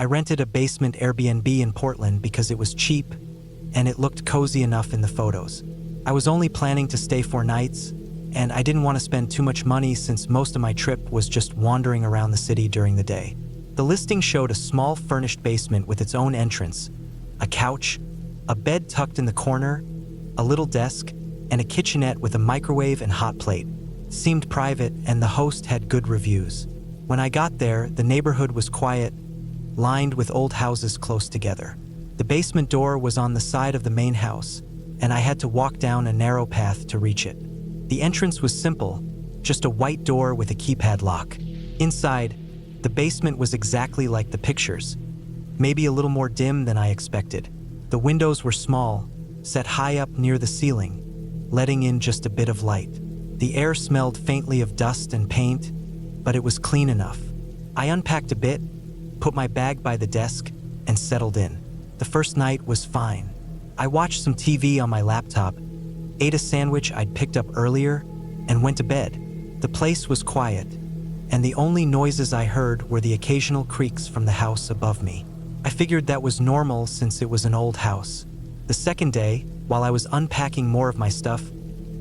I rented a basement Airbnb in Portland because it was cheap and it looked cozy enough in the photos. I was only planning to stay 4 nights, and I didn't want to spend too much money since most of my trip was just wandering around the city during the day. The listing showed a small furnished basement with its own entrance, a couch, a bed tucked in the corner, a little desk, and a kitchenette with a microwave and hot plate. It seemed private, and the host had good reviews. When I got there, the neighborhood was quiet, lined with old houses close together. The basement door was on the side of the main house, and I had to walk down a narrow path to reach it. The entrance was simple, just a white door with a keypad lock. Inside, the basement was exactly like the pictures, maybe a little more dim than I expected. The windows were small, set high up near the ceiling, letting in just a bit of light. The air smelled faintly of dust and paint, but it was clean enough. I unpacked a bit, put my bag by the desk, and settled in. The first night was fine. I watched some TV on my laptop, ate a sandwich I'd picked up earlier, and went to bed. The place was quiet, and the only noises I heard were the occasional creaks from the house above me. I figured that was normal since it was an old house. The second day, while I was unpacking more of my stuff,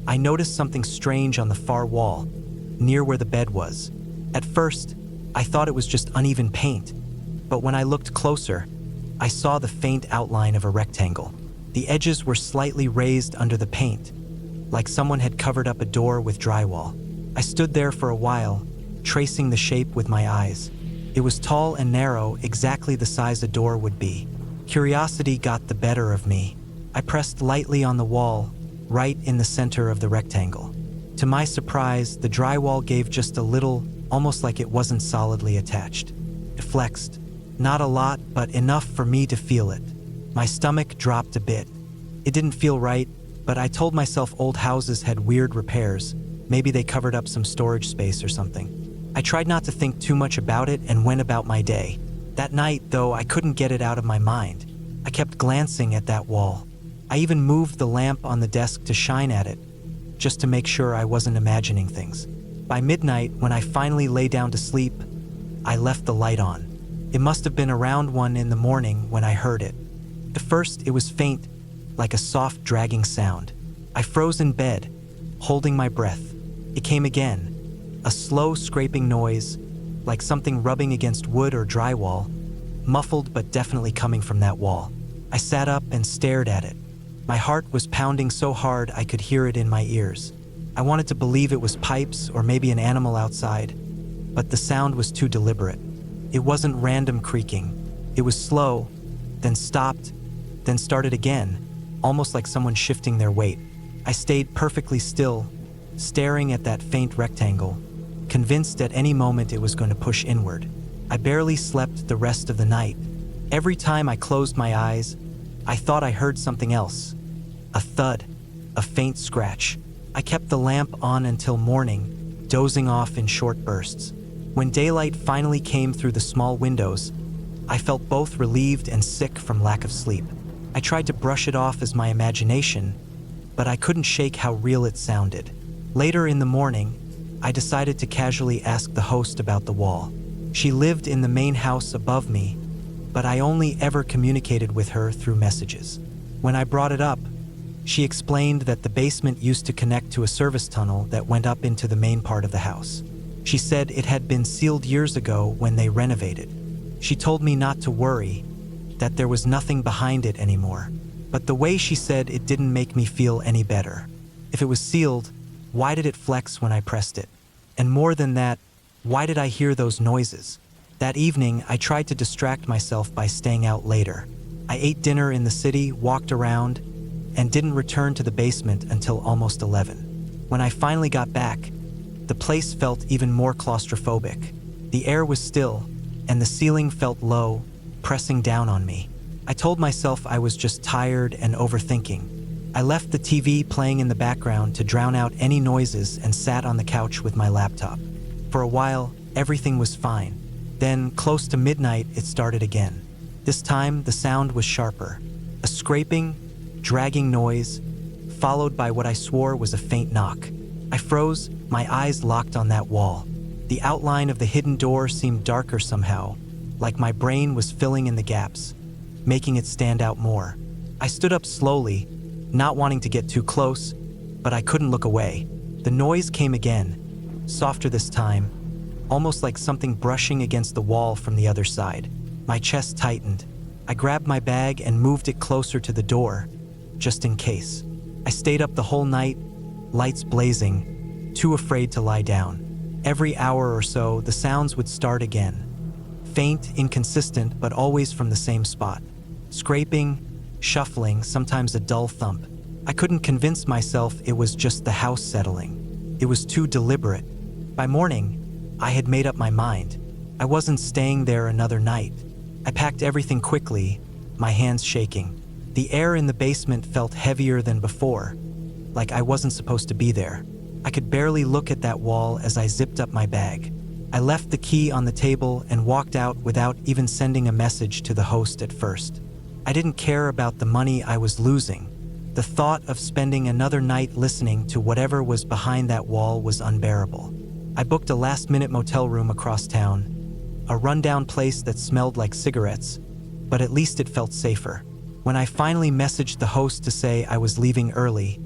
I noticed something strange on the far wall, near where the bed was. At first, I thought it was just uneven paint, but when I looked closer, I saw the faint outline of a rectangle. The edges were slightly raised under the paint, like someone had covered up a door with drywall. I stood there for a while, tracing the shape with my eyes. It was tall and narrow, exactly the size a door would be. Curiosity got the better of me. I pressed lightly on the wall, right in the center of the rectangle. To my surprise, the drywall gave just a little, almost like it wasn't solidly attached. It flexed. Not a lot, but enough for me to feel it. My stomach dropped a bit. It didn't feel right, but I told myself old houses had weird repairs. Maybe they covered up some storage space or something. I tried not to think too much about it and went about my day. That night, though, I couldn't get it out of my mind. I kept glancing at that wall. I even moved the lamp on the desk to shine at it, just to make sure I wasn't imagining things. By midnight, when I finally lay down to sleep, I left the light on. It must have been around 1 in the morning when I heard it. At first, it was faint, like a soft dragging sound. I froze in bed, holding my breath. It came again, a slow scraping noise, like something rubbing against wood or drywall, muffled but definitely coming from that wall. I sat up and stared at it. My heart was pounding so hard I could hear it in my ears. I wanted to believe it was pipes or maybe an animal outside, but the sound was too deliberate. It wasn't random creaking. It was slow, then stopped, then started again, almost like someone shifting their weight. I stayed perfectly still, staring at that faint rectangle, convinced at any moment it was going to push inward. I barely slept the rest of the night. Every time I closed my eyes, I thought I heard something else. A thud, a faint scratch. I kept the lamp on until morning, dozing off in short bursts. When daylight finally came through the small windows, I felt both relieved and sick from lack of sleep. I tried to brush it off as my imagination, but I couldn't shake how real it sounded. Later in the morning, I decided to casually ask the host about the wall. She lived in the main house above me, but I only ever communicated with her through messages. When I brought it up, she explained that the basement used to connect to a service tunnel that went up into the main part of the house. She said it had been sealed years ago when they renovated. She told me not to worry, that there was nothing behind it anymore. But the way she said it didn't make me feel any better. If it was sealed, why did it flex when I pressed it? And more than that, why did I hear those noises? That evening, I tried to distract myself by staying out later. I ate dinner in the city, walked around, and didn't return to the basement until almost 11. When I finally got back, the place felt even more claustrophobic. The air was still, and the ceiling felt low, pressing down on me. I told myself I was just tired and overthinking. I left the TV playing in the background to drown out any noises and sat on the couch with my laptop. For a while, everything was fine. Then, close to midnight, it started again. This time, the sound was sharper. A scraping, dragging noise, followed by what I swore was a faint knock. I froze, my eyes locked on that wall. The outline of the hidden door seemed darker somehow, like my brain was filling in the gaps, making it stand out more. I stood up slowly, not wanting to get too close, but I couldn't look away. The noise came again, softer this time, almost like something brushing against the wall from the other side. My chest tightened. I grabbed my bag and moved it closer to the door, just in case. I stayed up the whole night, lights blazing, too afraid to lie down. Every hour or so, the sounds would start again. Faint, inconsistent, but always from the same spot. Scraping, shuffling, sometimes a dull thump. I couldn't convince myself it was just the house settling. It was too deliberate. By morning, I had made up my mind. I wasn't staying there another night. I packed everything quickly, my hands shaking. The air in the basement felt heavier than before, like I wasn't supposed to be there. I could barely look at that wall as I zipped up my bag. I left the key on the table and walked out without even sending a message to the host at first. I didn't care about the money I was losing. The thought of spending another night listening to whatever was behind that wall was unbearable. I booked a last-minute motel room across town, a rundown place that smelled like cigarettes, but at least it felt safer. When I finally messaged the host to say I was leaving early,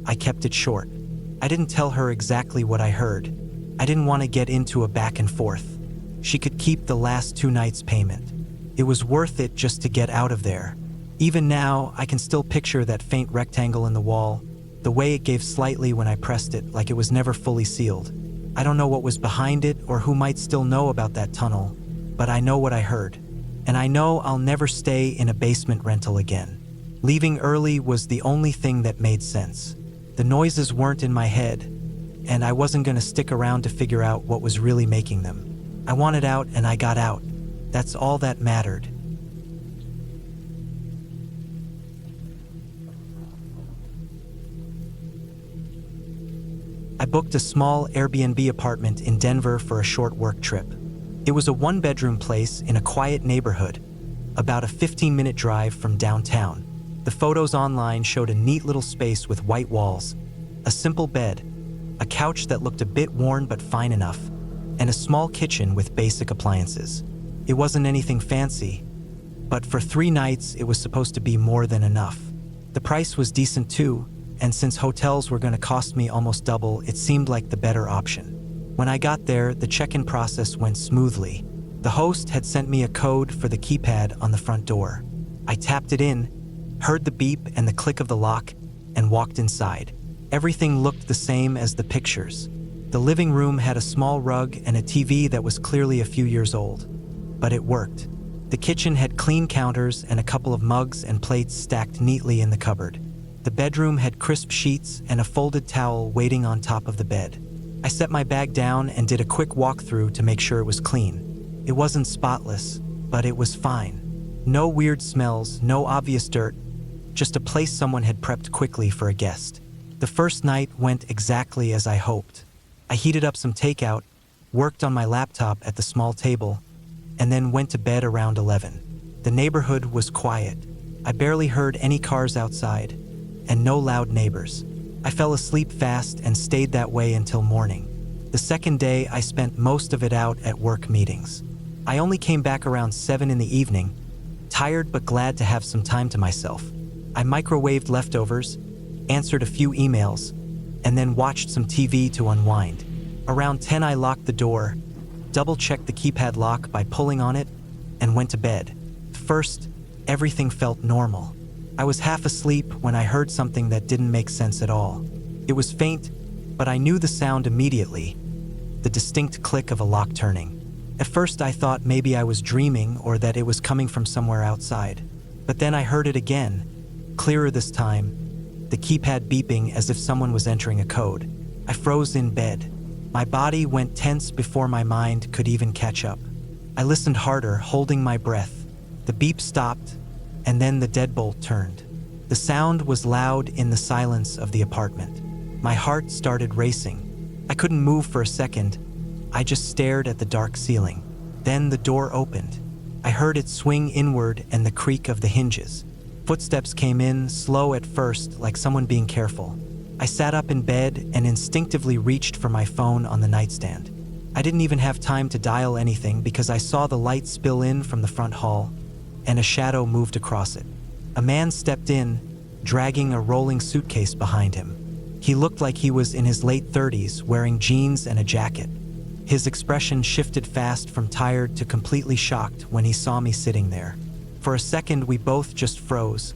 I kept it short. I didn't tell her exactly what I heard. I didn't want to get into a back and forth. She could keep the last 2 nights' payment. It was worth it just to get out of there. Even now, I can still picture that faint rectangle in the wall, the way it gave slightly when I pressed it, like it was never fully sealed. I don't know what was behind it or who might still know about that tunnel, but I know what I heard. And I know I'll never stay in a basement rental again. Leaving early was the only thing that made sense. The noises weren't in my head, and I wasn't going to stick around to figure out what was really making them. I wanted out and I got out. That's all that mattered. I booked a small Airbnb apartment in Denver for a short work trip. It was a 1-bedroom place in a quiet neighborhood, about a 15-minute drive from downtown. The photos online showed a neat little space with white walls, a simple bed, a couch that looked a bit worn but fine enough, and a small kitchen with basic appliances. It wasn't anything fancy, but for 3 nights it was supposed to be more than enough. The price was decent too, and since hotels were going to cost me almost double, it seemed like the better option. When I got there, the check-in process went smoothly. The host had sent me a code for the keypad on the front door. I tapped it in, heard the beep and the click of the lock, and walked inside. Everything looked the same as the pictures. The living room had a small rug and a TV that was clearly a few years old, but it worked. The kitchen had clean counters and a couple of mugs and plates stacked neatly in the cupboard. The bedroom had crisp sheets and a folded towel waiting on top of the bed. I set my bag down and did a quick walkthrough to make sure it was clean. It wasn't spotless, but it was fine. No weird smells, no obvious dirt, just a place someone had prepped quickly for a guest. The first night went exactly as I hoped. I heated up some takeout, worked on my laptop at the small table, and then went to bed around 11. The neighborhood was quiet. I barely heard any cars outside, and no loud neighbors. I fell asleep fast and stayed that way until morning. The second day, I spent most of it out at work meetings. I only came back around 7 in the evening, tired but glad to have some time to myself. I microwaved leftovers, answered a few emails, and then watched some TV to unwind. Around 10, I locked the door, double-checked the keypad lock by pulling on it, and went to bed. First, everything felt normal. I was half asleep when I heard something that didn't make sense at all. It was faint, but I knew the sound immediately, the distinct click of a lock turning. At first I thought maybe I was dreaming or that it was coming from somewhere outside. But then I heard it again, clearer this time, the keypad beeping as if someone was entering a code. I froze in bed. My body went tense before my mind could even catch up. I listened harder, holding my breath. The beep stopped, and then the deadbolt turned. The sound was loud in the silence of the apartment. My heart started racing. I couldn't move for a second. I just stared at the dark ceiling. Then the door opened. I heard it swing inward and the creak of the hinges. Footsteps came in, slow at first, like someone being careful. I sat up in bed and instinctively reached for my phone on the nightstand. I didn't even have time to dial anything because I saw the light spill in from the front hall, and a shadow moved across it. A man stepped in, dragging a rolling suitcase behind him. He looked like he was in his late 30s, wearing jeans and a jacket. His expression shifted fast from tired to completely shocked when he saw me sitting there. For a second, we both just froze,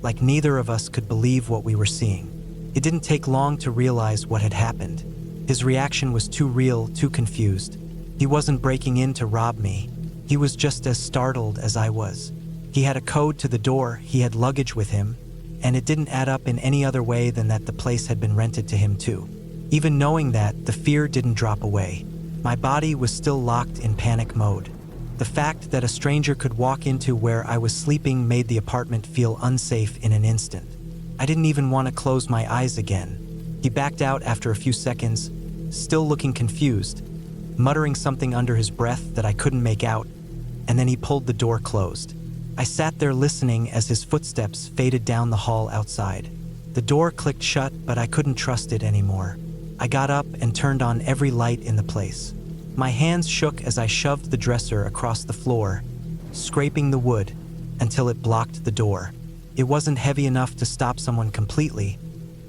like neither of us could believe what we were seeing. It didn't take long to realize what had happened. His reaction was too real, too confused. He wasn't breaking in to rob me. He was just as startled as I was. He had a code to the door, he had luggage with him, and it didn't add up in any other way than that the place had been rented to him too. Even knowing that, the fear didn't drop away. My body was still locked in panic mode. The fact that a stranger could walk into where I was sleeping made the apartment feel unsafe in an instant. I didn't even want to close my eyes again. He backed out after a few seconds, still looking confused, muttering something under his breath that I couldn't make out, and then he pulled the door closed. I sat there listening as his footsteps faded down the hall outside. The door clicked shut, but I couldn't trust it anymore. I got up and turned on every light in the place. My hands shook as I shoved the dresser across the floor, scraping the wood until it blocked the door. It wasn't heavy enough to stop someone completely,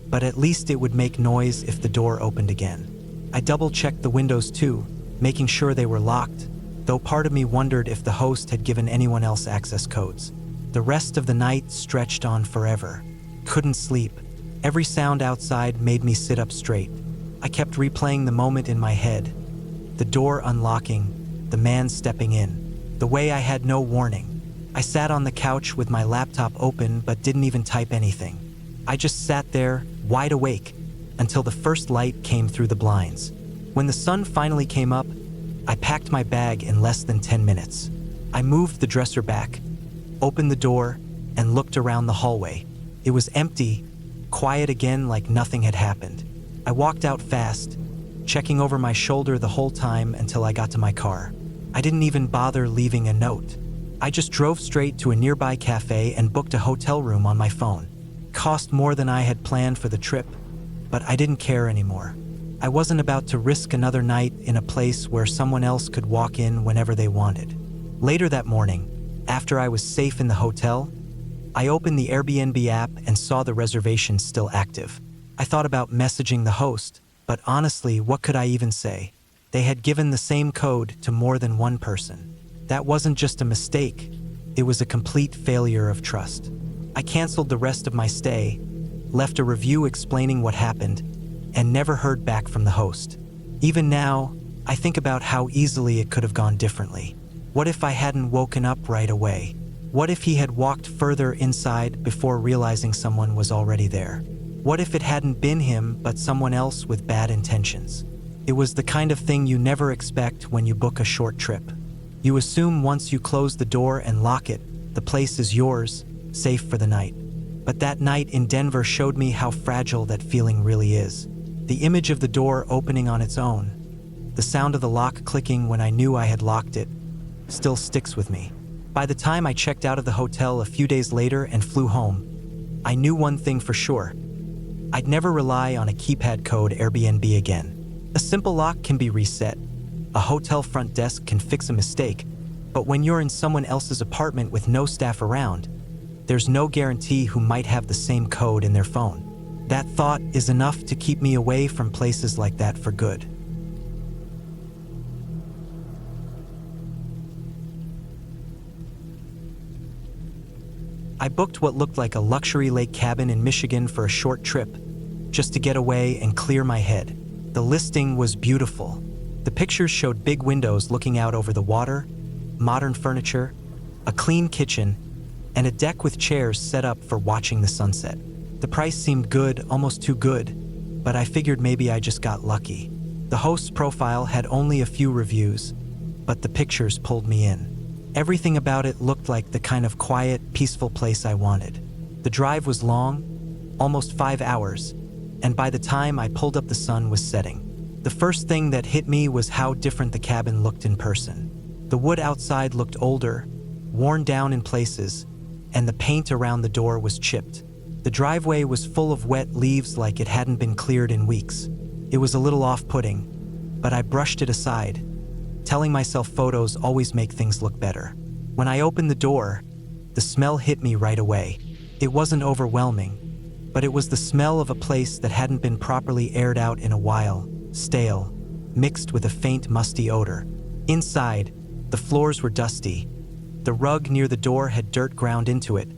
but at least it would make noise if the door opened again. I double-checked the windows too, making sure they were locked, though part of me wondered if the host had given anyone else access codes. The rest of the night stretched on forever. Couldn't sleep. Every sound outside made me sit up straight. I kept replaying the moment in my head. The door unlocking, the man stepping in, the way I had no warning. I sat on the couch with my laptop open but didn't even type anything. I just sat there, wide awake, until the first light came through the blinds. When the sun finally came up, I packed my bag in less than 10 minutes. I moved the dresser back, opened the door, and looked around the hallway. It was empty, quiet again like nothing had happened. I walked out fast, checking over my shoulder the whole time until I got to my car. I didn't even bother leaving a note. I just drove straight to a nearby cafe and booked a hotel room on my phone. Cost more than I had planned for the trip, but I didn't care anymore. I wasn't about to risk another night in a place where someone else could walk in whenever they wanted. Later that morning, after I was safe in the hotel, I opened the Airbnb app and saw the reservation still active. I thought about messaging the host, but honestly, what could I even say? They had given the same code to more than one person. That wasn't just a mistake, it was a complete failure of trust. I canceled the rest of my stay, left a review explaining what happened, and never heard back from the host. Even now, I think about how easily it could have gone differently. What if I hadn't woken up right away? What if he had walked further inside before realizing someone was already there? What if it hadn't been him, but someone else with bad intentions? It was the kind of thing you never expect when you book a short trip. You assume once you close the door and lock it, the place is yours, safe for the night. But that night in Denver showed me how fragile that feeling really is. The image of the door opening on its own, the sound of the lock clicking when I knew I had locked it, still sticks with me. By the time I checked out of the hotel a few days later and flew home, I knew one thing for sure. I'd never rely on a keypad code Airbnb again. A simple lock can be reset. A hotel front desk can fix a mistake, but when you're in someone else's apartment with no staff around, there's no guarantee who might have the same code in their phone. That thought is enough to keep me away from places like that for good. I booked what looked like a luxury lake cabin in Michigan for a short trip, just to get away and clear my head. The listing was beautiful. The pictures showed big windows looking out over the water, modern furniture, a clean kitchen, and a deck with chairs set up for watching the sunset. The price seemed good, almost too good, but I figured maybe I just got lucky. The host's profile had only a few reviews, but the pictures pulled me in. Everything about it looked like the kind of quiet, peaceful place I wanted. The drive was long, almost 5 hours, and by the time I pulled up the sun was setting. The first thing that hit me was how different the cabin looked in person. The wood outside looked older, worn down in places, and the paint around the door was chipped. The driveway was full of wet leaves like it hadn't been cleared in weeks. It was a little off-putting, but I brushed it aside, telling myself photos always make things look better. When I opened the door, the smell hit me right away. It wasn't overwhelming, but it was the smell of a place that hadn't been properly aired out in a while, stale, mixed with a faint musty odor. Inside, the floors were dusty. The rug near the door had dirt ground into it,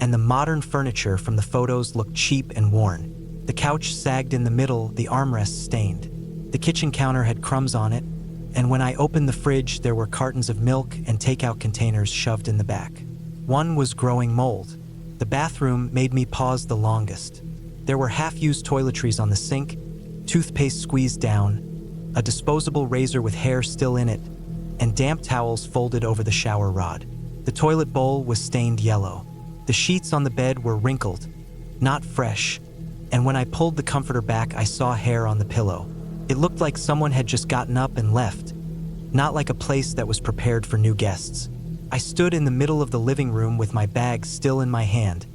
and the modern furniture from the photos looked cheap and worn. The couch sagged in the middle, the armrests stained. The kitchen counter had crumbs on it, and when I opened the fridge, there were cartons of milk and takeout containers shoved in the back. One was growing mold. The bathroom made me pause the longest. There were half-used toiletries on the sink, toothpaste squeezed down, a disposable razor with hair still in it, and damp towels folded over the shower rod. The toilet bowl was stained yellow. The sheets on the bed were wrinkled, not fresh, and when I pulled the comforter back, I saw hair on the pillow. It looked like someone had just gotten up and left, not like a place that was prepared for new guests. I stood in the middle of the living room with my bag still in my hand,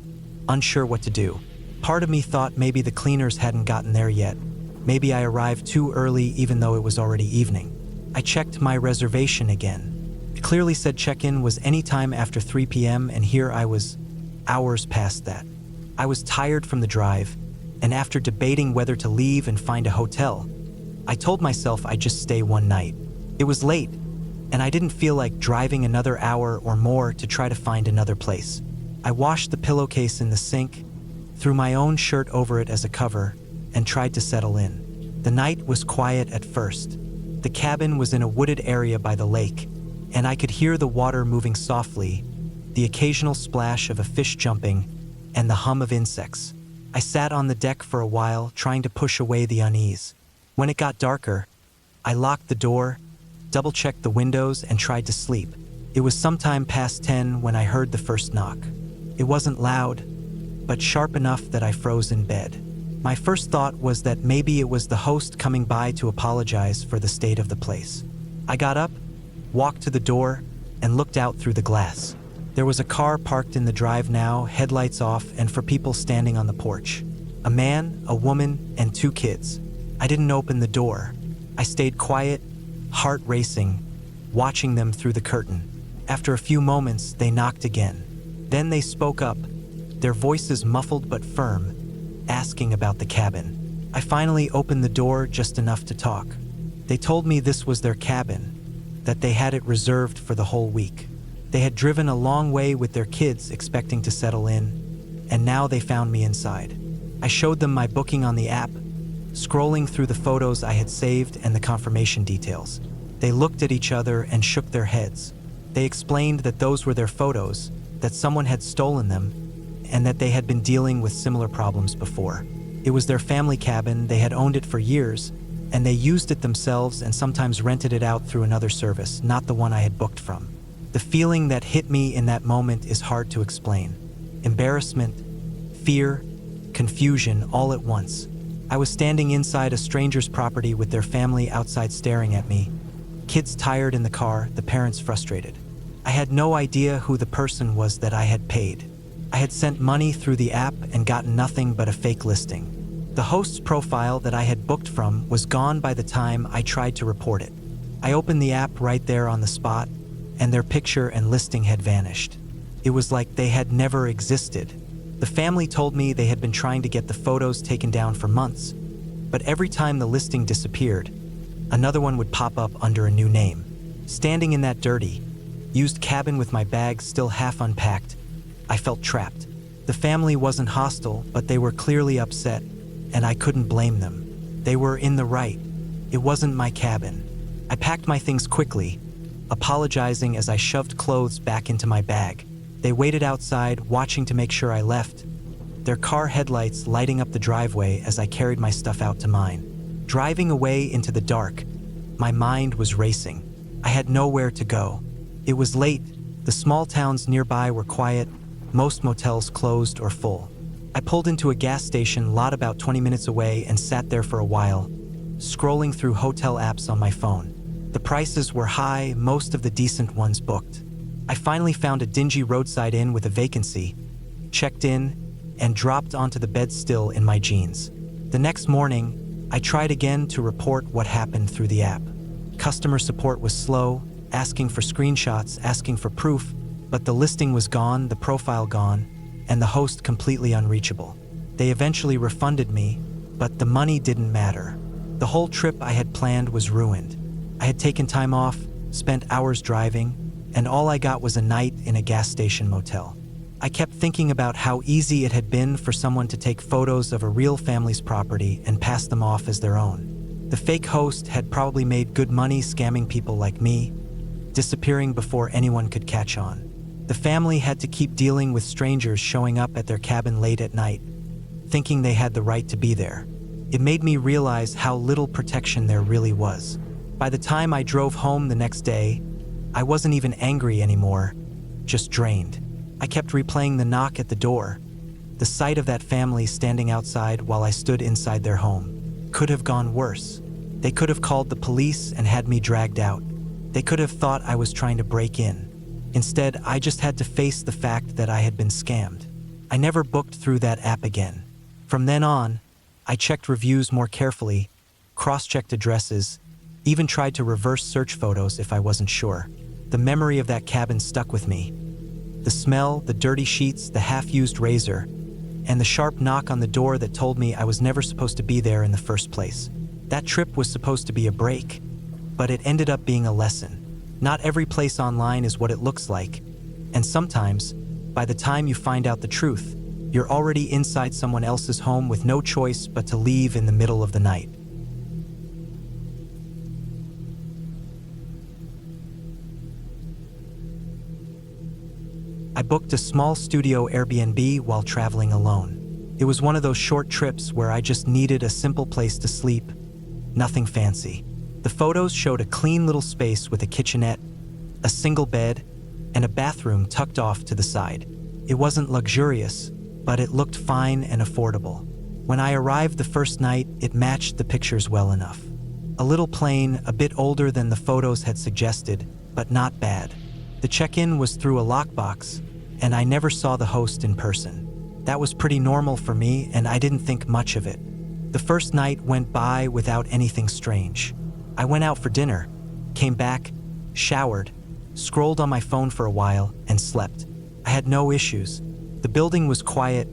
unsure what to do. Part of me thought maybe the cleaners hadn't gotten there yet. Maybe I arrived too early even though it was already evening. I checked my reservation again. It clearly said check-in was anytime after 3 p.m. and here I was, hours past that. I was tired from the drive, and after debating whether to leave and find a hotel, I told myself I'd just stay one night. It was late, and I didn't feel like driving another hour or more to try to find another place. I washed the pillowcase in the sink, threw my own shirt over it as a cover, and tried to settle in. The night was quiet at first. The cabin was in a wooded area by the lake, and I could hear the water moving softly, the occasional splash of a fish jumping, and the hum of insects. I sat on the deck for a while, trying to push away the unease. When it got darker, I locked the door, double-checked the windows, and tried to sleep. It was sometime past 10 when I heard the first knock. It wasn't loud, but sharp enough that I froze in bed. My first thought was that maybe it was the host coming by to apologize for the state of the place. I got up, walked to the door, and looked out through the glass. There was a car parked in the drive now, headlights off, and for people standing on the porch. A man, a woman, and 2 kids. I didn't open the door. I stayed quiet, heart racing, watching them through the curtain. After a few moments, they knocked again. Then they spoke up, their voices muffled but firm, asking about the cabin. I finally opened the door just enough to talk. They told me this was their cabin, that they had it reserved for the whole week. They had driven a long way with their kids expecting to settle in, and now they found me inside. I showed them my booking on the app, scrolling through the photos I had saved and the confirmation details. They looked at each other and shook their heads. They explained that those were their photos, that someone had stolen them, and that they had been dealing with similar problems before. It was their family cabin, they had owned it for years, and they used it themselves and sometimes rented it out through another service, not the one I had booked from. The feeling that hit me in that moment is hard to explain. Embarrassment, fear, confusion, all at once. I was standing inside a stranger's property with their family outside staring at me. Kids tired in the car, the parents frustrated. I had no idea who the person was that I had paid. I had sent money through the app and gotten nothing but a fake listing. The host's profile that I had booked from was gone by the time I tried to report it. I opened the app right there on the spot, and their picture and listing had vanished. It was like they had never existed. The family told me they had been trying to get the photos taken down for months, but every time the listing disappeared, another one would pop up under a new name. Standing in that dirty, used cabin with my bag still half unpacked, I felt trapped. The family wasn't hostile, but they were clearly upset, and I couldn't blame them. They were in the right. It wasn't my cabin. I packed my things quickly, apologizing as I shoved clothes back into my bag. They waited outside, watching to make sure I left, their car headlights lighting up the driveway as I carried my stuff out to mine. Driving away into the dark, my mind was racing. I had nowhere to go. It was late. The small towns nearby were quiet, most motels closed or full. I pulled into a gas station lot about 20 minutes away and sat there for a while, scrolling through hotel apps on my phone. The prices were high, most of the decent ones booked. I finally found a dingy roadside inn with a vacancy, checked in, and dropped onto the bed still in my jeans. The next morning, I tried again to report what happened through the app. Customer support was slow, asking for screenshots, asking for proof, but the listing was gone, the profile gone, and the host completely unreachable. They eventually refunded me, but the money didn't matter. The whole trip I had planned was ruined. I had taken time off, spent hours driving, and all I got was a night in a gas station motel. I kept thinking about how easy it had been for someone to take photos of a real family's property and pass them off as their own. The fake host had probably made good money scamming people like me, disappearing before anyone could catch on. The family had to keep dealing with strangers showing up at their cabin late at night, thinking they had the right to be there. It made me realize how little protection there really was. By the time I drove home the next day, I wasn't even angry anymore, just drained. I kept replaying the knock at the door. The sight of that family standing outside while I stood inside their home could have gone worse. They could have called the police and had me dragged out. They could have thought I was trying to break in. Instead, I just had to face the fact that I had been scammed. I never booked through that app again. From then on, I checked reviews more carefully, cross-checked addresses, even tried to reverse search photos if I wasn't sure. The memory of that cabin stuck with me. The smell, the dirty sheets, the half-used razor, and the sharp knock on the door that told me I was never supposed to be there in the first place. That trip was supposed to be a break, but it ended up being a lesson. Not every place online is what it looks like, and sometimes, by the time you find out the truth, you're already inside someone else's home with no choice but to leave in the middle of the night. I booked a small studio Airbnb while traveling alone. It was one of those short trips where I just needed a simple place to sleep, nothing fancy. The photos showed a clean little space with a kitchenette, a single bed, and a bathroom tucked off to the side. It wasn't luxurious, but it looked fine and affordable. When I arrived the first night, it matched the pictures well enough. A little plain, a bit older than the photos had suggested, but not bad. The check-in was through a lockbox, and I never saw the host in person. That was pretty normal for me, and I didn't think much of it. The first night went by without anything strange. I went out for dinner, came back, showered, scrolled on my phone for a while, and slept. I had no issues. The building was quiet,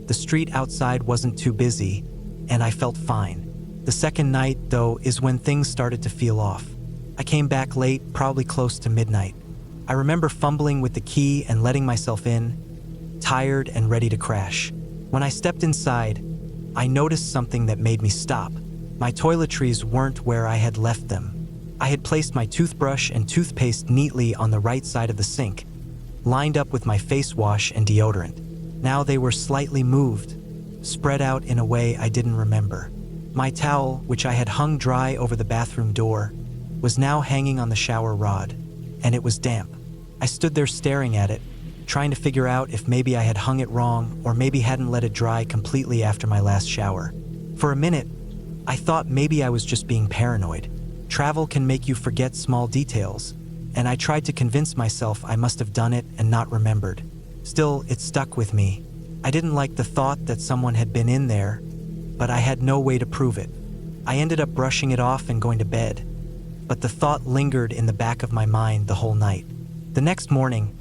the street outside wasn't too busy, and I felt fine. The second night, though, is when things started to feel off. I came back late, probably close to midnight. I remember fumbling with the key and letting myself in, tired and ready to crash. When I stepped inside, I noticed something that made me stop. My toiletries weren't where I had left them. I had placed my toothbrush and toothpaste neatly on the right side of the sink, lined up with my face wash and deodorant. Now they were slightly moved, spread out in a way I didn't remember. My towel, which I had hung dry over the bathroom door, was now hanging on the shower rod, and it was damp. I stood there staring at it, trying to figure out if maybe I had hung it wrong or maybe hadn't let it dry completely after my last shower. For a minute, I thought maybe I was just being paranoid. Travel can make you forget small details, and I tried to convince myself I must have done it and not remembered. Still, it stuck with me. I didn't like the thought that someone had been in there, but I had no way to prove it. I ended up brushing it off and going to bed, but the thought lingered in the back of my mind the whole night. The next morning,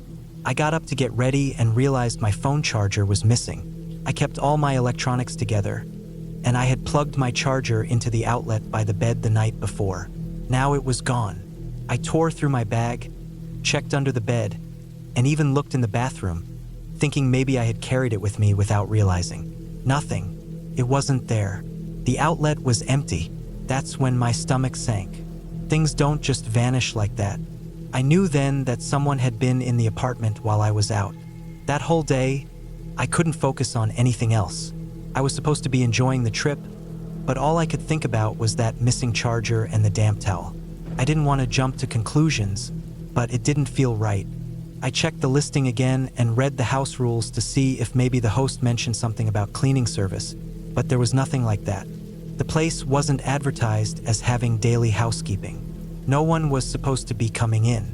I got up to get ready and realized my phone charger was missing. I kept all my electronics together, and I had plugged my charger into the outlet by the bed the night before. Now it was gone. I tore through my bag, checked under the bed, and even looked in the bathroom, thinking maybe I had carried it with me without realizing. Nothing. It wasn't there. The outlet was empty. That's when my stomach sank. Things don't just vanish like that. I knew then that someone had been in the apartment while I was out. That whole day, I couldn't focus on anything else. I was supposed to be enjoying the trip, but all I could think about was that missing charger and the damp towel. I didn't want to jump to conclusions, but it didn't feel right. I checked the listing again and read the house rules to see if maybe the host mentioned something about cleaning service, but there was nothing like that. The place wasn't advertised as having daily housekeeping. No one was supposed to be coming in.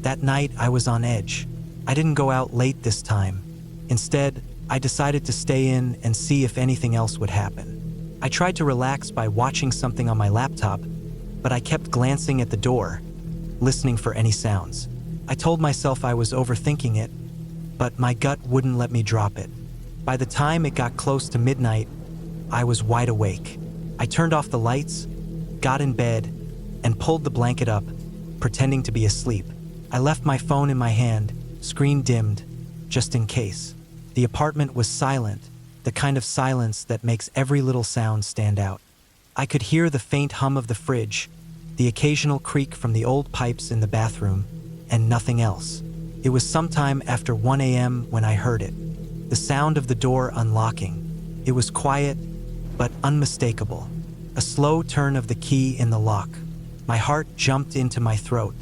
That night, I was on edge. I didn't go out late this time. Instead, I decided to stay in and see if anything else would happen. I tried to relax by watching something on my laptop, but I kept glancing at the door, listening for any sounds. I told myself I was overthinking it, but my gut wouldn't let me drop it. By the time it got close to midnight, I was wide awake. I turned off the lights, got in bed, and pulled the blanket up, pretending to be asleep. I left my phone in my hand, screen dimmed, just in case. The apartment was silent, the kind of silence that makes every little sound stand out. I could hear the faint hum of the fridge, the occasional creak from the old pipes in the bathroom, and nothing else. It was sometime after 1 a.m. when I heard it. The sound of the door unlocking. It was quiet, but unmistakable. A slow turn of the key in the lock. My heart jumped into my throat.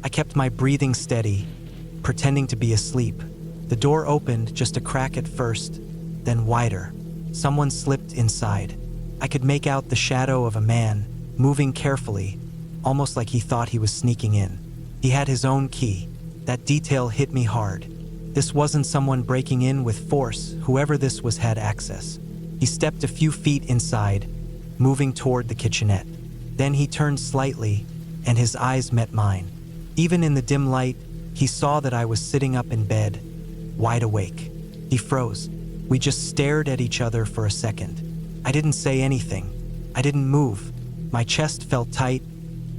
I kept my breathing steady, pretending to be asleep. The door opened just a crack at first, then wider. Someone slipped inside. I could make out the shadow of a man, moving carefully, almost like he thought he was sneaking in. He had his own key. That detail hit me hard. This wasn't someone breaking in with force. Whoever this was had access. He stepped a few feet inside, moving toward the kitchenette. Then he turned slightly, and his eyes met mine. Even in the dim light, he saw that I was sitting up in bed, wide awake. He froze. We just stared at each other for a second. I didn't say anything. I didn't move. My chest felt tight,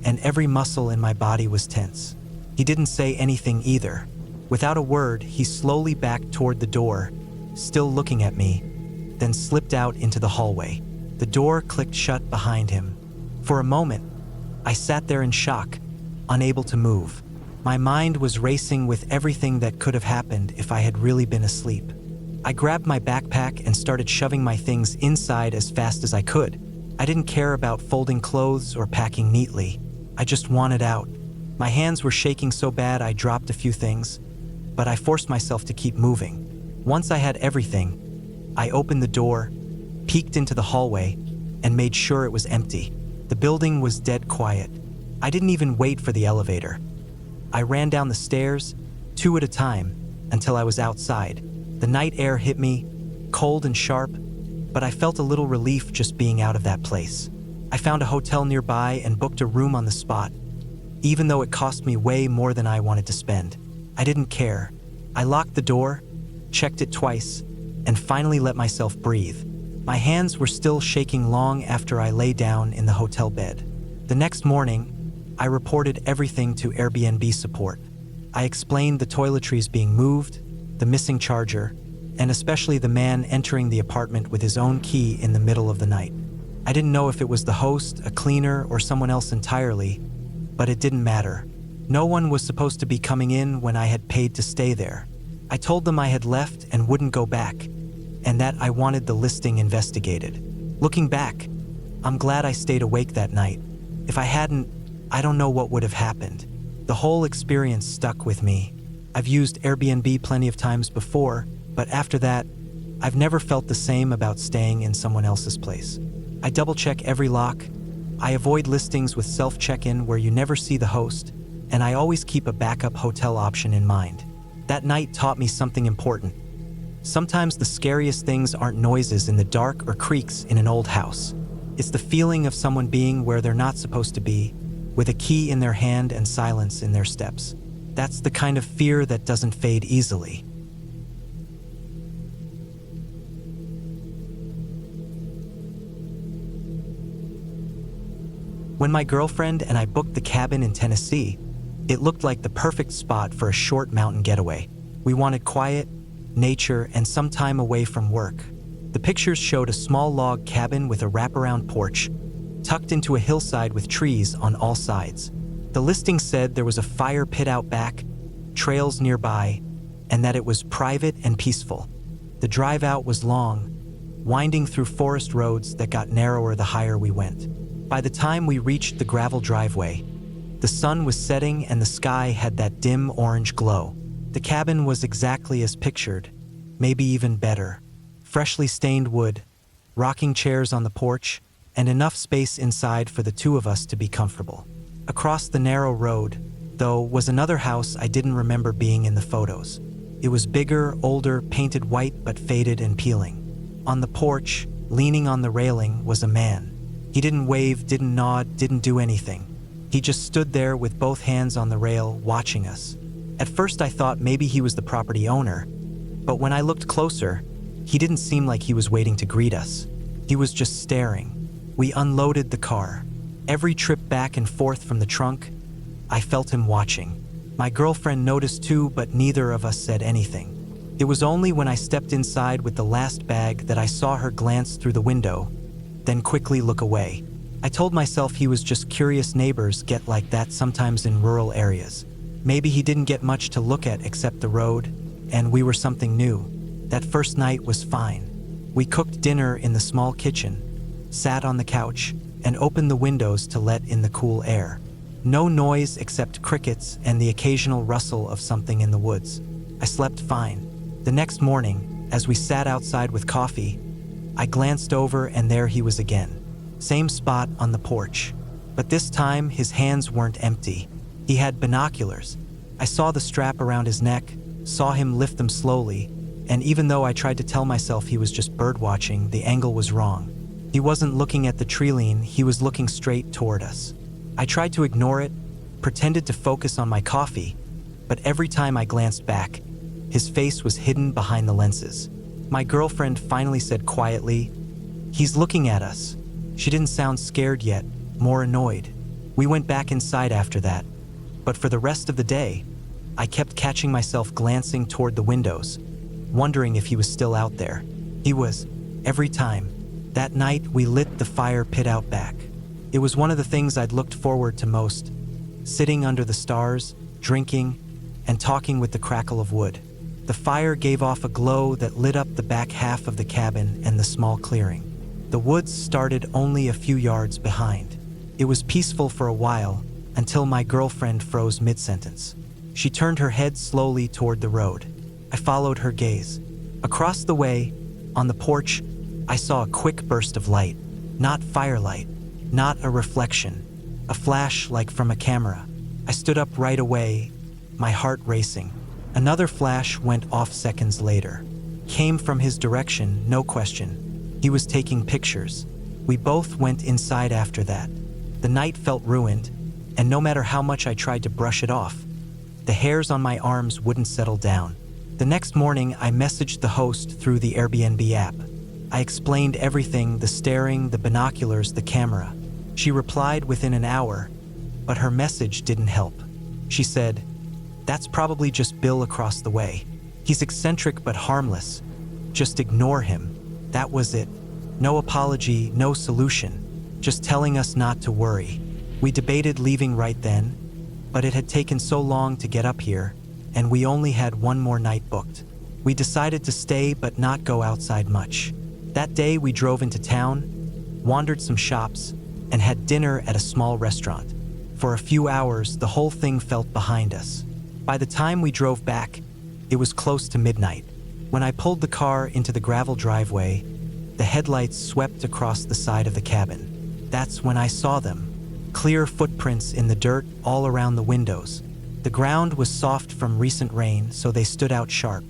and every muscle in my body was tense. He didn't say anything either. Without a word, he slowly backed toward the door, still looking at me, then slipped out into the hallway. The door clicked shut behind him. For a moment, I sat there in shock, unable to move. My mind was racing with everything that could have happened if I had really been asleep. I grabbed my backpack and started shoving my things inside as fast as I could. I didn't care about folding clothes or packing neatly. I just wanted out. My hands were shaking so bad I dropped a few things, but I forced myself to keep moving. Once I had everything, I opened the door, peeked into the hallway, and made sure it was empty. The building was dead quiet. I didn't even wait for the elevator. I ran down the stairs, 2 at a time, until I was outside. The night air hit me, cold and sharp, but I felt a little relief just being out of that place. I found a hotel nearby and booked a room on the spot, even though it cost me way more than I wanted to spend. I didn't care. I locked the door, checked it twice, and finally let myself breathe. My hands were still shaking long after I lay down in the hotel bed. The next morning, I reported everything to AIRBNB support. I explained the toiletries being moved, the missing charger, and especially the man entering the apartment with his own key in the middle of the night. I didn't know if it was the host, a cleaner, or someone else entirely, but it didn't matter. No one was supposed to be coming in when I had paid to stay there. I told them I had left and wouldn't go back, and that I wanted the listing investigated. Looking back, I'm glad I stayed awake that night. If I hadn't, I don't know what would have happened. The whole experience stuck with me. I've used Airbnb plenty of times before, but after that, I've never felt the same about staying in someone else's place. I double-check every lock. I avoid listings with self-check-in where you never see the host, and I always keep a backup hotel option in mind. That night taught me something important. Sometimes the scariest things aren't noises in the dark or creaks in an old house. It's the feeling of someone being where they're not supposed to be, with a key in their hand and silence in their steps. That's the kind of fear that doesn't fade easily. When my girlfriend and I booked the cabin in Tennessee, it looked like the perfect spot for a short mountain getaway. We wanted quiet, nature, and some time away from work. The pictures showed a small log cabin with a wraparound porch, tucked into a hillside with trees on all sides. The listing said there was a fire pit out back, trails nearby, and that it was private and peaceful. The drive out was long, winding through forest roads that got narrower the higher we went. By the time we reached the gravel driveway, the sun was setting and the sky had that dim orange glow. The cabin was exactly as pictured, maybe even better. Freshly stained wood, rocking chairs on the porch, and enough space inside for the two of us to be comfortable. Across the narrow road, though, was another house I didn't remember being in the photos. It was bigger, older, painted white but faded and peeling. On the porch, leaning on the railing, was a man. He didn't wave, didn't nod, didn't do anything. He just stood there with both hands on the rail, watching us. At first I thought maybe he was the property owner, but when I looked closer, he didn't seem like he was waiting to greet us. He was just staring. We unloaded the car. Every trip back and forth from the trunk, I felt him watching. My girlfriend noticed too, but neither of us said anything. It was only when I stepped inside with the last bag that I saw her glance through the window, then quickly look away. I told myself he was just curious. Neighbors get like that sometimes in rural areas. Maybe he didn't get much to look at except the road, and we were something new. That first night was fine. We cooked dinner in the small kitchen, sat on the couch, and opened the windows to let in the cool air. No noise except crickets and the occasional rustle of something in the woods. I slept fine. The next morning, as we sat outside with coffee, I glanced over and there he was again. Same spot on the porch. But this time, his hands weren't empty. He had binoculars. I saw the strap around his neck, saw him lift them slowly, and even though I tried to tell myself he was just birdwatching, the angle was wrong. He wasn't looking at the tree line, he was looking straight toward us. I tried to ignore it, pretended to focus on my coffee, but every time I glanced back, his face was hidden behind the lenses. My girlfriend finally said quietly, "He's looking at us." She didn't sound scared yet, more annoyed. We went back inside after that, but for the rest of the day, I kept catching myself glancing toward the windows, wondering if he was still out there. He was, every time. That night, we lit the fire pit out back. It was one of the things I'd looked forward to most, sitting under the stars, drinking, and talking with the crackle of wood. The fire gave off a glow that lit up the back half of the cabin and the small clearing. The woods started only a few yards behind. It was peaceful for a while, until my girlfriend froze mid-sentence. She turned her head slowly toward the road. I followed her gaze. Across the way, on the porch, I saw a quick burst of light. Not firelight, not a reflection, a flash like from a camera. I stood up right away, my heart racing. Another flash went off seconds later. Came from his direction, no question. He was taking pictures. We both went inside after that. The night felt ruined, and no matter how much I tried to brush it off, the hairs on my arms wouldn't settle down. The next morning, I messaged the host through the Airbnb app. I explained everything, the staring, the binoculars, the camera. She replied within an hour, but her message didn't help. She said, "That's probably just Bill across the way. He's eccentric but harmless. Just ignore him." That was it. No apology, no solution. Just telling us not to worry. We debated leaving right then, but it had taken so long to get up here, and we only had one more night booked. We decided to stay but not go outside much. That day we drove into town, wandered some shops, and had dinner at a small restaurant. For a few hours, the whole thing felt behind us. By the time we drove back, it was close to midnight. When I pulled the car into the gravel driveway, the headlights swept across the side of the cabin. That's when I saw them. Clear footprints in the dirt all around the windows. The ground was soft from recent rain, so they stood out sharp.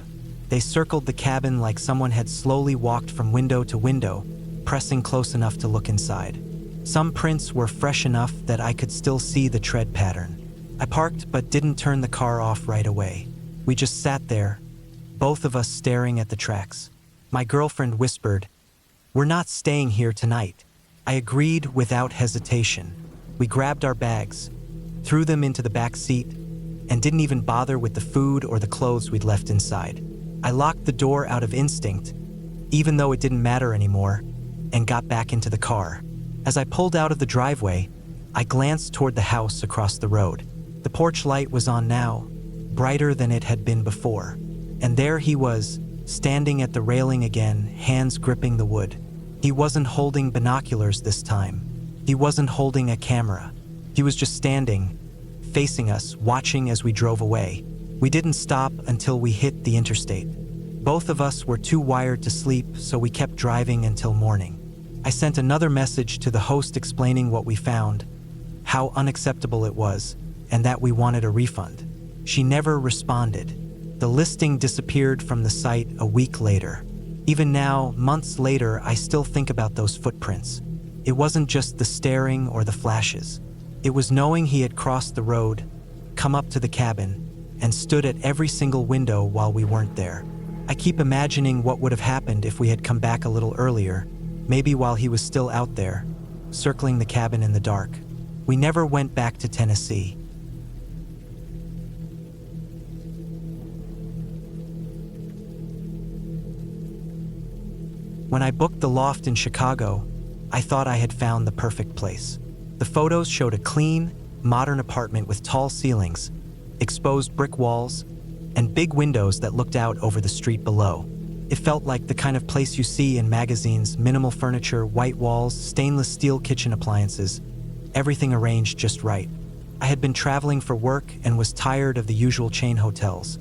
They circled the cabin like someone had slowly walked from window to window, pressing close enough to look inside. Some prints were fresh enough that I could still see the tread pattern. I parked but didn't turn the car off right away. We just sat there, both of us staring at the tracks. My girlfriend whispered, "We're not staying here tonight." I agreed without hesitation. We grabbed our bags, threw them into the back seat, and didn't even bother with the food or the clothes we'd left inside. I locked the door out of instinct, even though it didn't matter anymore, and got back into the car. As I pulled out of the driveway, I glanced toward the house across the road. The porch light was on now, brighter than it had been before. And there he was, standing at the railing again, hands gripping the wood. He wasn't holding binoculars this time. He wasn't holding a camera. He was just standing, facing us, watching as we drove away. We didn't stop until we hit the interstate. Both of us were too wired to sleep, so we kept driving until morning. I sent another message to the host explaining what we found, how unacceptable it was, and that we wanted a refund. She never responded. The listing disappeared from the site a week later. Even now, months later, I still think about those footprints. It wasn't just the staring or the flashes. It was knowing he had crossed the road, come up to the cabin, and stood at every single window while we weren't there. I keep imagining what would have happened if we had come back a little earlier, maybe while he was still out there, circling the cabin in the dark. We never went back to Tennessee. When I booked the loft in Chicago, I thought I had found the perfect place. The photos showed a clean, modern apartment with tall ceilings, exposed brick walls, and big windows that looked out over the street below. It felt like the kind of place you see in magazines: minimal furniture, white walls, stainless steel kitchen appliances, everything arranged just right. I had been traveling for work and was tired of the usual chain hotels,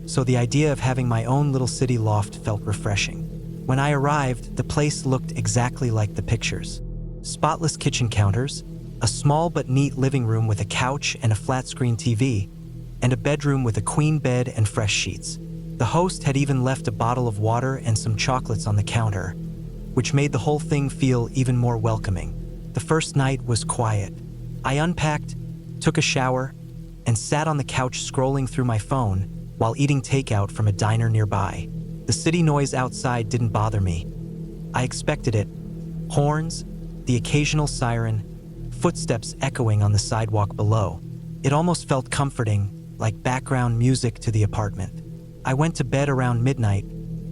so the idea of having my own little city loft felt refreshing. When I arrived, the place looked exactly like the pictures. Spotless kitchen counters, a small but neat living room with a couch and a flat-screen TV, and a bedroom with a queen bed and fresh sheets. The host had even left a bottle of water and some chocolates on the counter, which made the whole thing feel even more welcoming. The first night was quiet. I unpacked, took a shower, and sat on the couch scrolling through my phone while eating takeout from a diner nearby. The city noise outside didn't bother me. I expected it. Horns, the occasional siren, footsteps echoing on the sidewalk below. It almost felt comforting, like background music to the apartment. I went to bed around midnight,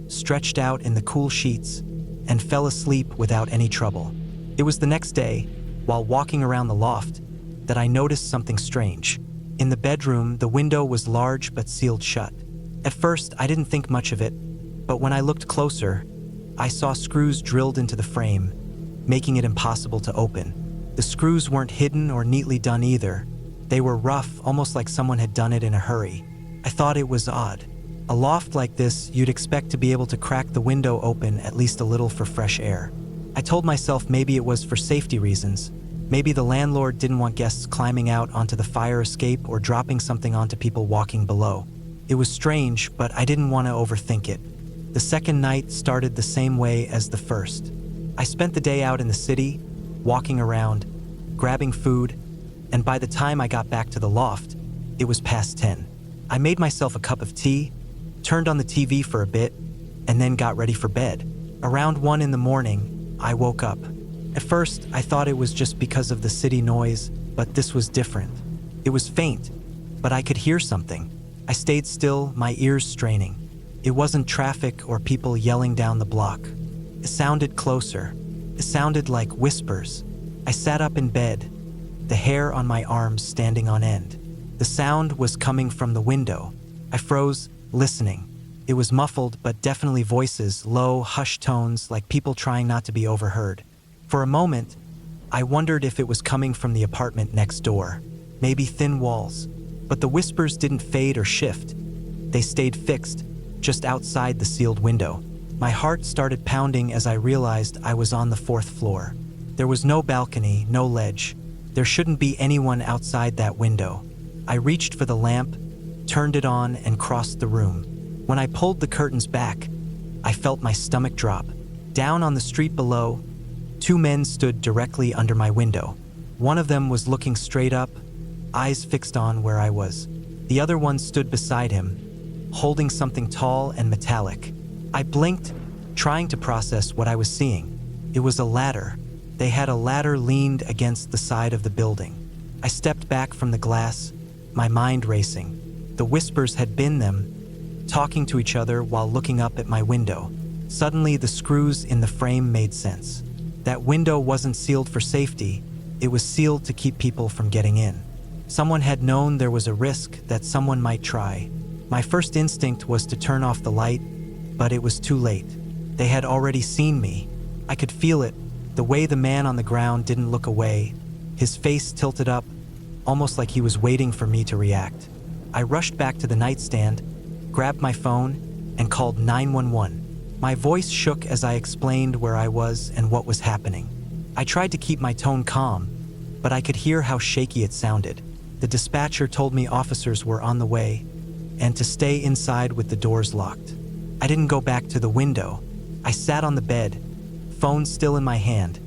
stretched out in the cool sheets, and fell asleep without any trouble. It was the next day, while walking around the loft, that I noticed something strange. In the bedroom, the window was large but sealed shut. At first, I didn't think much of it, but when I looked closer, I saw screws drilled into the frame, making it impossible to open. The screws weren't hidden or neatly done either. They were rough, almost like someone had done it in a hurry. I thought it was odd. A loft like this, you'd expect to be able to crack the window open at least a little for fresh air. I told myself maybe it was for safety reasons. Maybe the landlord didn't want guests climbing out onto the fire escape or dropping something onto people walking below. It was strange, but I didn't want to overthink it. The second night started the same way as the first. I spent the day out in the city, walking around, grabbing food, and by the time I got back to the loft, it was past 10. I made myself a cup of tea, turned on the TV for a bit, and then got ready for bed. Around 1 in the morning, I woke up. At first, I thought it was just because of the city noise, but this was different. It was faint, but I could hear something. I stayed still, my ears straining. It wasn't traffic or people yelling down the block. It sounded closer. It sounded like whispers. I sat up in bed, the hair on my arms standing on end. The sound was coming from the window. I froze, listening. It was muffled, but definitely voices, low, hushed tones, like people trying not to be overheard. For a moment, I wondered if it was coming from the apartment next door, maybe thin walls. But the whispers didn't fade or shift. They stayed fixed, just outside the sealed window. My heart started pounding as I realized I was on the 4th floor. There was no balcony, no ledge. There shouldn't be anyone outside that window. I reached for the lamp, turned it on, and crossed the room. When I pulled the curtains back, I felt my stomach drop. Down on the street below, 2 men stood directly under my window. One of them was looking straight up, eyes fixed on where I was. The other one stood beside him, holding something tall and metallic. I blinked, trying to process what I was seeing. It was a ladder. They had a ladder leaned against the side of the building. I stepped back from the glass, my mind racing. The whispers had been them, talking to each other while looking up at my window. Suddenly, the screws in the frame made sense. That window wasn't sealed for safety. It was sealed to keep people from getting in. Someone had known there was a risk that someone might try. My first instinct was to turn off the light, but it was too late. They had already seen me. I could feel it, the way the man on the ground didn't look away, his face tilted up, almost like he was waiting for me to react. I rushed back to the nightstand, grabbed my phone, and called 911. My voice shook as I explained where I was and what was happening. I tried to keep my tone calm, but I could hear how shaky it sounded. The dispatcher told me officers were on the way, and to stay inside with the doors locked. I didn't go back to the window. I sat on the bed, phone still in my hand,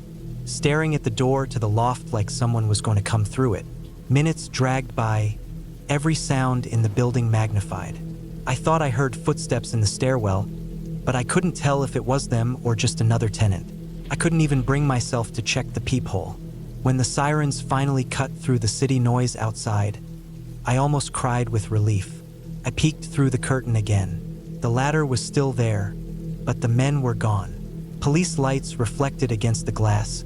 staring at the door to the loft like someone was going to come through it. Minutes dragged by, every sound in the building magnified. I thought I heard footsteps in the stairwell, but I couldn't tell if it was them or just another tenant. I couldn't even bring myself to check the peephole. When the sirens finally cut through the city noise outside, I almost cried with relief. I peeked through the curtain again. The ladder was still there, but the men were gone. Police lights reflected against the glass,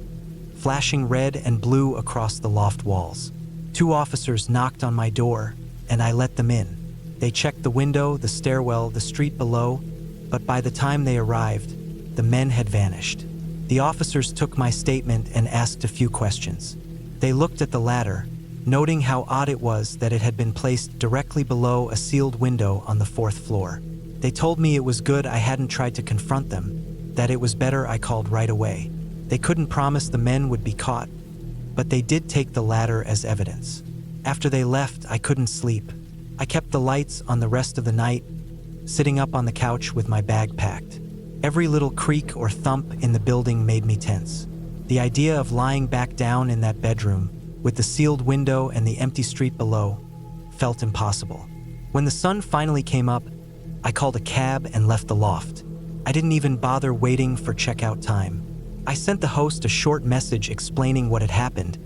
flashing red and blue across the loft walls. 2 officers knocked on my door, and I let them in. They checked the window, the stairwell, the street below, but by the time they arrived, the men had vanished. The officers took my statement and asked a few questions. They looked at the ladder, noting how odd it was that it had been placed directly below a sealed window on the 4th floor. They told me it was good I hadn't tried to confront them, that it was better I called right away. They couldn't promise the men would be caught, but they did take the ladder as evidence. After they left, I couldn't sleep. I kept the lights on the rest of the night, sitting up on the couch with my bag packed. Every little creak or thump in the building made me tense. The idea of lying back down in that bedroom, with the sealed window and the empty street below, felt impossible. When the sun finally came up, I called a cab and left the loft. I didn't even bother waiting for checkout time. I sent the host a short message explaining what had happened,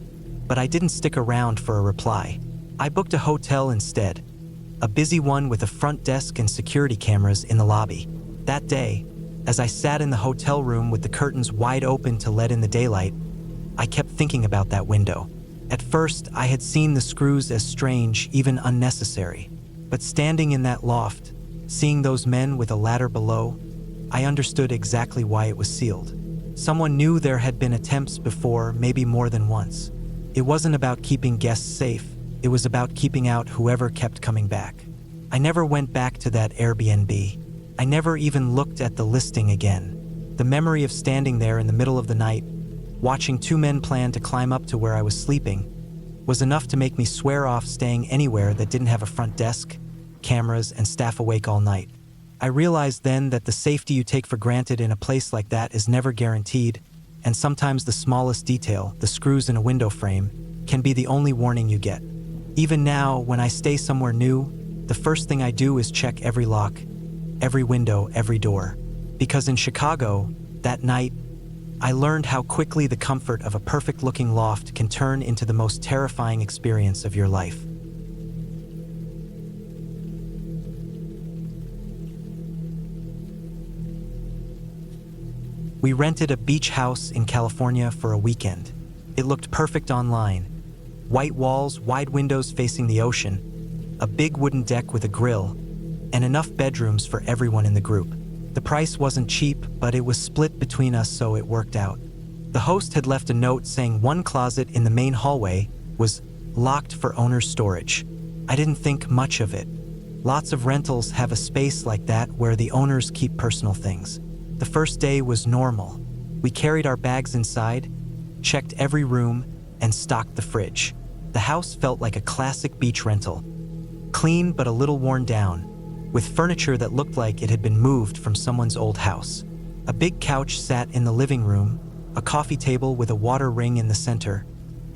but I didn't stick around for a reply. I booked a hotel instead, a busy one with a front desk and security cameras in the lobby. That day, as I sat in the hotel room with the curtains wide open to let in the daylight, I kept thinking about that window. At first, I had seen the screws as strange, even unnecessary. But standing in that loft, seeing those men with a ladder below, I understood exactly why it was sealed. Someone knew there had been attempts before, maybe more than once. It wasn't about keeping guests safe, it was about keeping out whoever kept coming back. I never went back to that Airbnb. I never even looked at the listing again. The memory of standing there in the middle of the night, watching 2 men plan to climb up to where I was sleeping, was enough to make me swear off staying anywhere that didn't have a front desk, cameras, and staff awake all night. I realized then that the safety you take for granted in a place like that is never guaranteed, and sometimes the smallest detail, the screws in a window frame, can be the only warning you get. Even now, when I stay somewhere new, the first thing I do is check every lock, every window, every door. Because in Chicago, that night, I learned how quickly the comfort of a perfect-looking loft can turn into the most terrifying experience of your life. We rented a beach house in California for a weekend. It looked perfect online. White walls, wide windows facing the ocean, a big wooden deck with a grill, and enough bedrooms for everyone in the group. The price wasn't cheap, but it was split between us, so it worked out. The host had left a note saying one closet in the main hallway was locked for owner's storage. I didn't think much of it. Lots of rentals have a space like that where the owners keep personal things. The first day was normal. We carried our bags inside, checked every room, and stocked the fridge. The house felt like a classic beach rental. Clean but a little worn down, with furniture that looked like it had been moved from someone's old house. A big couch sat in the living room, a coffee table with a water ring in the center,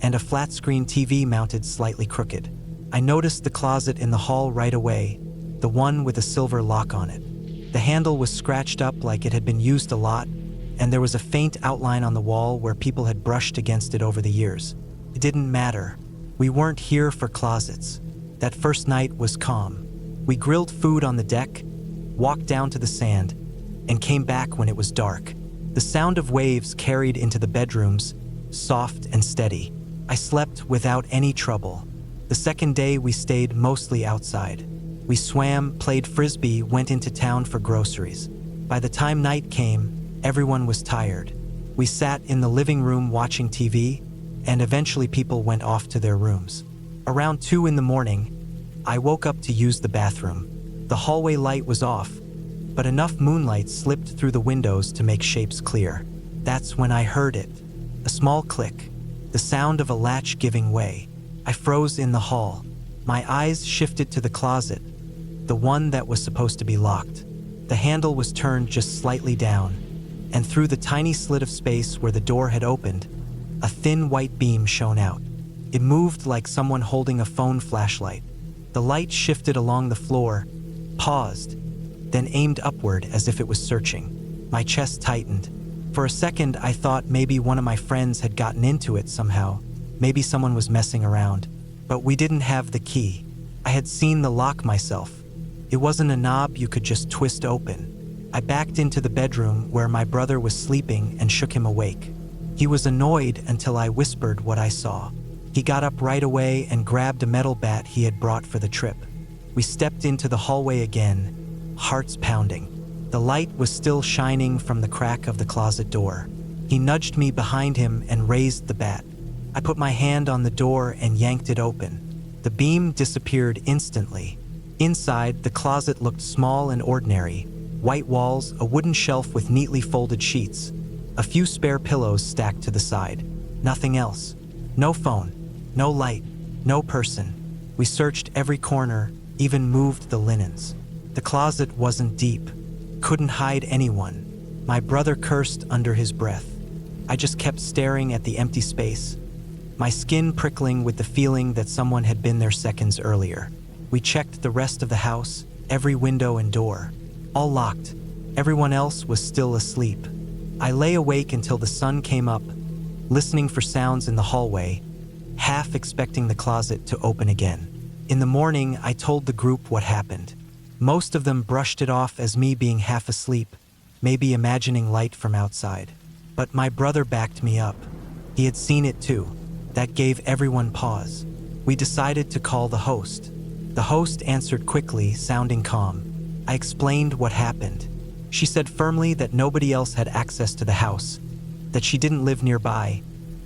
and a flat-screen TV mounted slightly crooked. I noticed the closet in the hall right away, the one with a silver lock on it. The handle was scratched up like it had been used a lot, and there was a faint outline on the wall where people had brushed against it over the years. It didn't matter. We weren't here for closets. That first night was calm. We grilled food on the deck, walked down to the sand, and came back when it was dark. The sound of waves carried into the bedrooms, soft and steady. I slept without any trouble. The second day we stayed mostly outside. We swam, played frisbee, went into town for groceries. By the time night came, everyone was tired. We sat in the living room watching TV, and eventually people went off to their rooms. Around 2 in the morning, I woke up to use the bathroom. The hallway light was off, but enough moonlight slipped through the windows to make shapes clear. That's when I heard it. A small click, the sound of a latch giving way. I froze in the hall. My eyes shifted to the closet, the one that was supposed to be locked. The handle was turned just slightly down, and through the tiny slit of space where the door had opened, a thin white beam shone out. It moved like someone holding a phone flashlight. The light shifted along the floor, paused, then aimed upward as if it was searching. My chest tightened. For a second, I thought maybe one of my friends had gotten into it somehow. Maybe someone was messing around. But we didn't have the key. I had seen the lock myself. It wasn't a knob you could just twist open. I backed into the bedroom where my brother was sleeping and shook him awake. He was annoyed until I whispered what I saw. He got up right away and grabbed a metal bat he had brought for the trip. We stepped into the hallway again, hearts pounding. The light was still shining from the crack of the closet door. He nudged me behind him and raised the bat. I put my hand on the door and yanked it open. The beam disappeared instantly. Inside, the closet looked small and ordinary. White walls, a wooden shelf with neatly folded sheets, a few spare pillows stacked to the side. Nothing else. No phone, no light, no person. We searched every corner, even moved the linens. The closet wasn't deep, couldn't hide anyone. My brother cursed under his breath. I just kept staring at the empty space, my skin prickling with the feeling that someone had been there seconds earlier. We checked the rest of the house, every window and door. All locked. Everyone else was still asleep. I lay awake until the sun came up, listening for sounds in the hallway, half expecting the closet to open again. In the morning, I told the group what happened. Most of them brushed it off as me being half asleep, maybe imagining light from outside. But my brother backed me up. He had seen it too. That gave everyone pause. We decided to call the host. The host answered quickly, sounding calm. I explained what happened. She said firmly that nobody else had access to the house, that she didn't live nearby,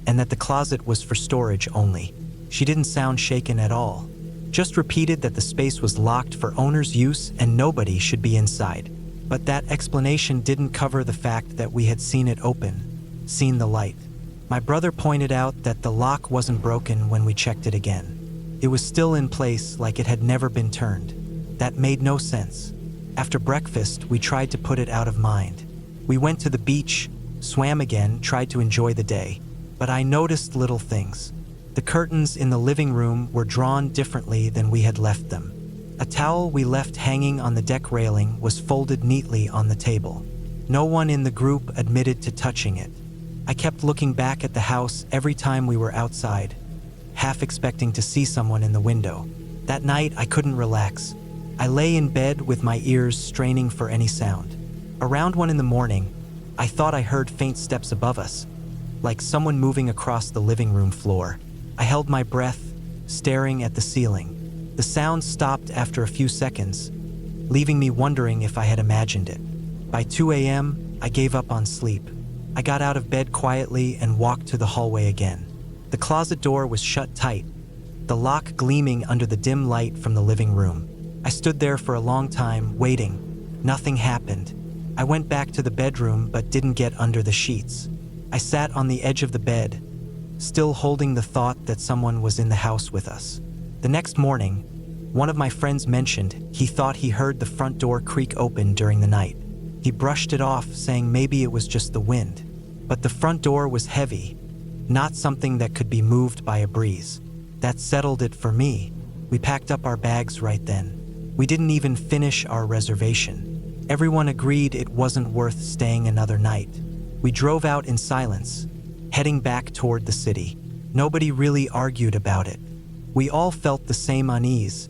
and that the closet was for storage only. She didn't sound shaken at all, just repeated that the space was locked for owner's use and nobody should be inside. But that explanation didn't cover the fact that we had seen it open, seen the light. My brother pointed out that the lock wasn't broken when we checked it again. It was still in place like it had never been turned. That made no sense. After breakfast, we tried to put it out of mind. We went to the beach, swam again, tried to enjoy the day. But I noticed little things. The curtains in the living room were drawn differently than we had left them. A towel we left hanging on the deck railing was folded neatly on the table. No one in the group admitted to touching it. I kept looking back at the house every time we were outside, half expecting to see someone in the window. That night, I couldn't relax. I lay in bed with my ears straining for any sound. Around 1 a.m, I thought I heard faint steps above us, like someone moving across the living room floor. I held my breath, staring at the ceiling. The sound stopped after a few seconds, leaving me wondering if I had imagined it. By 2 a.m, I gave up on sleep. I got out of bed quietly and walked to the hallway again. The closet door was shut tight, the lock gleaming under the dim light from the living room. I stood there for a long time, waiting. Nothing happened. I went back to the bedroom but didn't get under the sheets. I sat on the edge of the bed, still holding the thought that someone was in the house with us. The next morning, one of my friends mentioned he thought he heard the front door creak open during the night. He brushed it off, saying maybe it was just the wind. But the front door was heavy, not something that could be moved by a breeze. That settled it for me. We packed up our bags right then. We didn't even finish our reservation. Everyone agreed it wasn't worth staying another night. We drove out in silence, heading back toward the city. Nobody really argued about it. We all felt the same unease,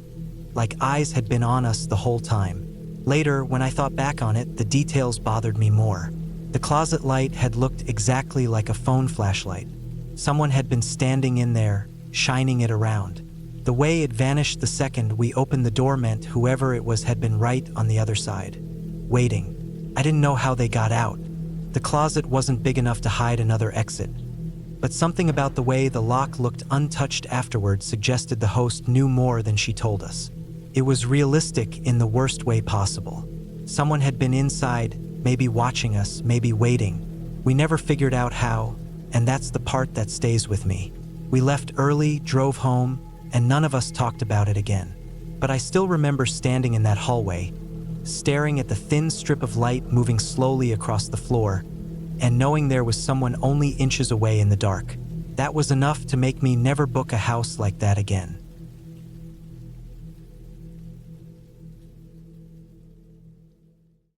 like eyes had been on us the whole time. Later, when I thought back on it, the details bothered me more. The closet light had looked exactly like a phone flashlight. Someone had been standing in there, shining it around. The way it vanished the second we opened the door meant whoever it was had been right on the other side, waiting. I didn't know how they got out. The closet wasn't big enough to hide another exit. But something about the way the lock looked untouched afterward suggested the host knew more than she told us. It was realistic in the worst way possible. Someone had been inside, maybe watching us, maybe waiting. We never figured out how, and that's the part that stays with me. We left early, drove home, and none of us talked about it again. But I still remember standing in that hallway, staring at the thin strip of light moving slowly across the floor, and knowing there was someone only inches away in the dark. That was enough to make me never book a house like that again.